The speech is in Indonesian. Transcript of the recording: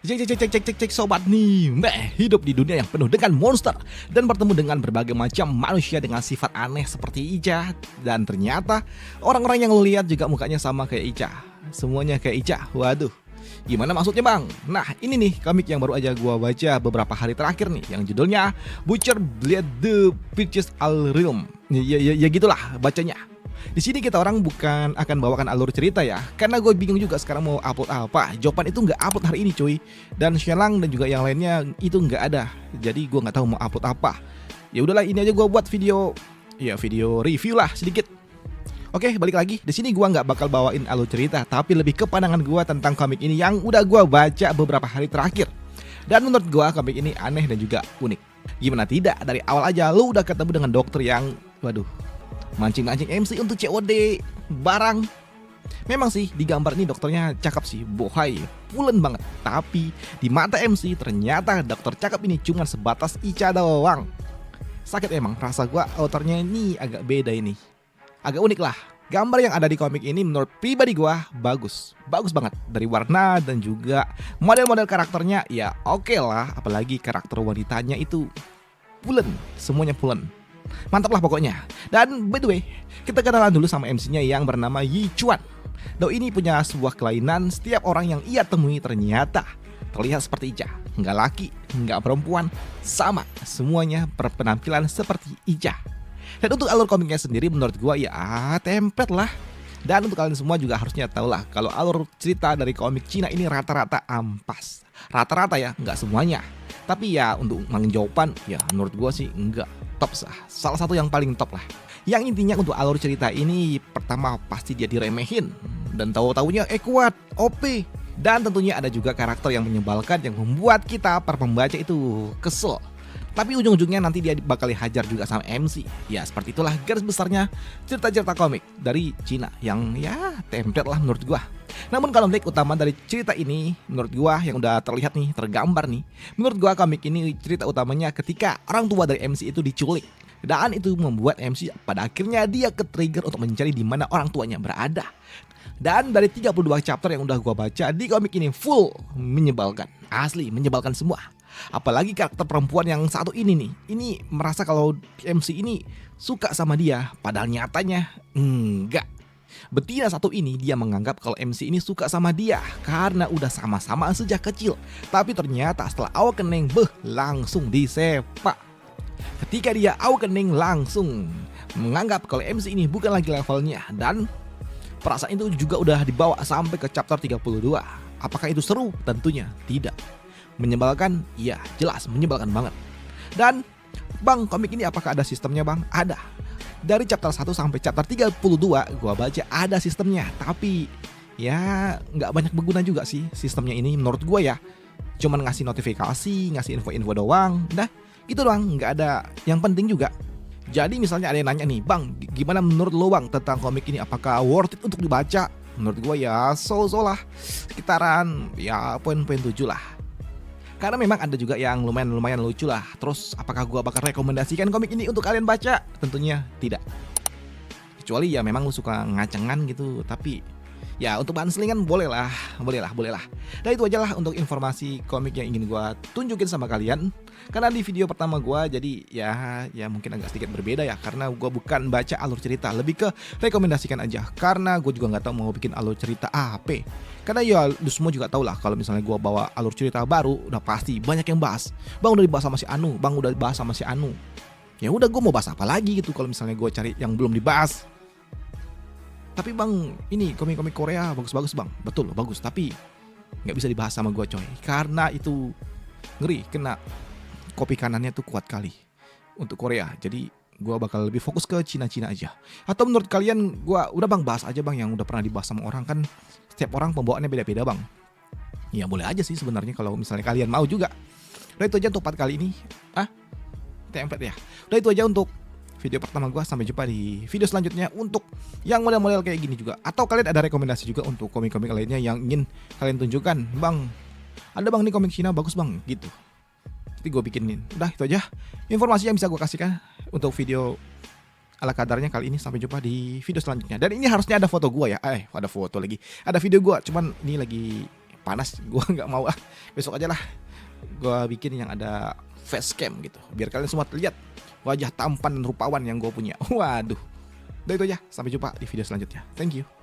Cek sobat nih, hidup di dunia yang penuh dengan monster dan bertemu dengan berbagai macam manusia dengan sifat aneh seperti Ica. Dan ternyata orang-orang yang lo lihat juga mukanya sama kayak Ica. Semuanya kayak Ica. Waduh, gimana maksudnya bang? Nah ini nih komik yang baru aja gua baca beberapa hari terakhir nih, yang judulnya Butcher Blade the Purchase All Realm. Ya gitulah bacanya. Di sini kita orang bukan akan bawakan alur cerita ya, karena gue bingung juga sekarang mau upload apa. Jawaban itu nggak upload hari ini cuy, dan Shelang dan juga yang lainnya itu nggak ada. Jadi gue nggak tahu mau upload apa. Ya udahlah, ini aja gue buat video, ya video review lah sedikit. Oke, balik lagi. Di sini gue nggak bakal bawain alur cerita, tapi lebih ke pandangan gue tentang komik ini yang udah gue baca beberapa hari terakhir. Dan menurut gue komik ini aneh dan juga unik. Gimana tidak, dari awal aja lu udah ketemu dengan dokter yang, waduh, mancing-mancing MC untuk COD barang. Memang sih di gambar ini dokternya cakep sih, bohai, pulen banget. Tapi di mata MC ternyata dokter cakep ini cuma sebatas Ica doang. Sakit emang, rasa gua autornya ini agak beda ini. Agak unik lah. Gambar yang ada di komik ini menurut pribadi gua bagus. Bagus banget. Dari warna dan juga model-model karakternya ya oke lah. Apalagi karakter wanitanya itu pulen, semuanya pulen. Mantap lah pokoknya. Dan by the way, kita kenalan dulu sama MC-nya yang bernama Yi Chuan. Doi ini punya sebuah kelainan, setiap orang yang ia temui ternyata terlihat seperti Ica. Nggak laki, nggak perempuan, sama. Semuanya berpenampilan seperti Ica. Dan untuk alur komiknya sendiri menurut gua ya template lah. Dan untuk kalian semua juga harusnya tahu lah kalau alur cerita dari komik Cina ini rata-rata ampas. Rata-rata ya, nggak semuanya. Tapi ya untuk jawaban ya menurut gua sih enggak top sah. Salah satu yang paling top lah. Yang intinya untuk alur cerita ini pertama pasti dia diremehin dan tahu-taunya kuat, OP. Dan tentunya ada juga karakter yang menyebalkan yang membuat kita para pembaca itu kesel. Tapi ujung-ujungnya nanti dia bakal dihajar juga sama MC. Ya seperti itulah garis besarnya cerita-cerita komik dari Cina yang ya template lah menurut gua. Namun kalau konflik utama dari cerita ini menurut gua yang udah terlihat nih, tergambar nih, menurut gua komik ini cerita utamanya ketika orang tua dari MC itu diculik. Dan itu membuat MC pada akhirnya dia ke-trigger untuk mencari di mana orang tuanya berada. Dan dari 32 chapter yang udah gua baca di komik ini full menyebalkan. Asli menyebalkan semua. Apalagi karakter perempuan yang satu ini nih, ini merasa kalau MC ini suka sama dia, padahal nyatanya enggak. Betina satu ini dia menganggap kalau MC ini suka sama dia karena udah sama-sama sejak kecil. Tapi ternyata setelah awakening langsung disepak. Ketika dia awakening langsung menganggap kalau MC ini bukan lagi levelnya. Dan perasaan itu juga udah dibawa sampai ke chapter 32. Apakah itu seru? Tentunya tidak. Menyebalkan? Iya, jelas menyebalkan banget. Dan bang, komik ini apakah ada sistemnya bang? Ada. Dari chapter 1 sampai chapter 32 gua baca ada sistemnya. Tapi ya nggak banyak berguna juga sih sistemnya ini menurut gua ya. Cuman ngasih notifikasi, ngasih info-info doang. Nah gitu doang, nggak ada yang penting juga. Jadi misalnya ada yang nanya nih, bang gimana menurut lo bang tentang komik ini? Apakah worth it untuk dibaca? Menurut gua ya so-so lah. Sekitaran ya poin-poin 7 lah. Karena memang ada juga yang lumayan lucu lah. Terus apakah gua bakal rekomendasikan komik ini untuk kalian baca? Tentunya tidak. Kecuali ya memang lu suka ngacengan gitu. Tapi ya untuk bahan selingan boleh lah. Dan itu aja lah untuk informasi komik yang ingin gua tunjukin sama kalian. Karena di video pertama gua jadi ya mungkin agak sedikit berbeda ya. Karena gua bukan baca alur cerita, lebih ke rekomendasikan aja. Karena gua juga nggak tahu mau bikin alur cerita apa. Karena ya lu semua juga tahu lah kalau misalnya gua bawa alur cerita baru udah pasti banyak yang bahas. Bang udah dibahas sama si Anu, bang udah dibahas sama si Anu. Ya udah gua mau bahas apa lagi gitu kalau misalnya gua cari yang belum dibahas. Tapi bang ini komik-komik Korea bagus-bagus bang. Betul bagus, tapi nggak bisa dibahas sama gua coy. Karena itu ngeri, kena kopi kanannya tuh kuat kali untuk Korea. Jadi gua bakal lebih fokus ke Cina-Cina aja. Atau menurut kalian gua udah bang bahas aja bang yang udah pernah dibahas sama orang, kan setiap orang pembawaannya beda-beda bang. Ya boleh aja sih sebenarnya kalau misalnya kalian mau juga. Udah itu aja untuk part kali ini. Template ya. Udah itu aja untuk video pertama gua. Sampai jumpa di video selanjutnya untuk yang model-model kayak gini juga. Atau kalian ada rekomendasi juga untuk komik-komik lainnya yang ingin kalian tunjukkan. Bang, ada bang nih komik Cina bagus bang gitu. Nanti gue bikinin. Udah itu aja informasi yang bisa gue kasihkan untuk video ala kadarnya kali ini. Sampai jumpa di video selanjutnya. Dan ini harusnya ada foto gue ya. Ada foto lagi. Ada video gue. Cuman ini lagi panas, gue nggak mau ah. Besok aja lah gue bikin yang ada face cam gitu, biar kalian semua lihat wajah tampan dan rupawan yang gue punya. Waduh. Udah itu aja, sampai jumpa di video selanjutnya. Thank you.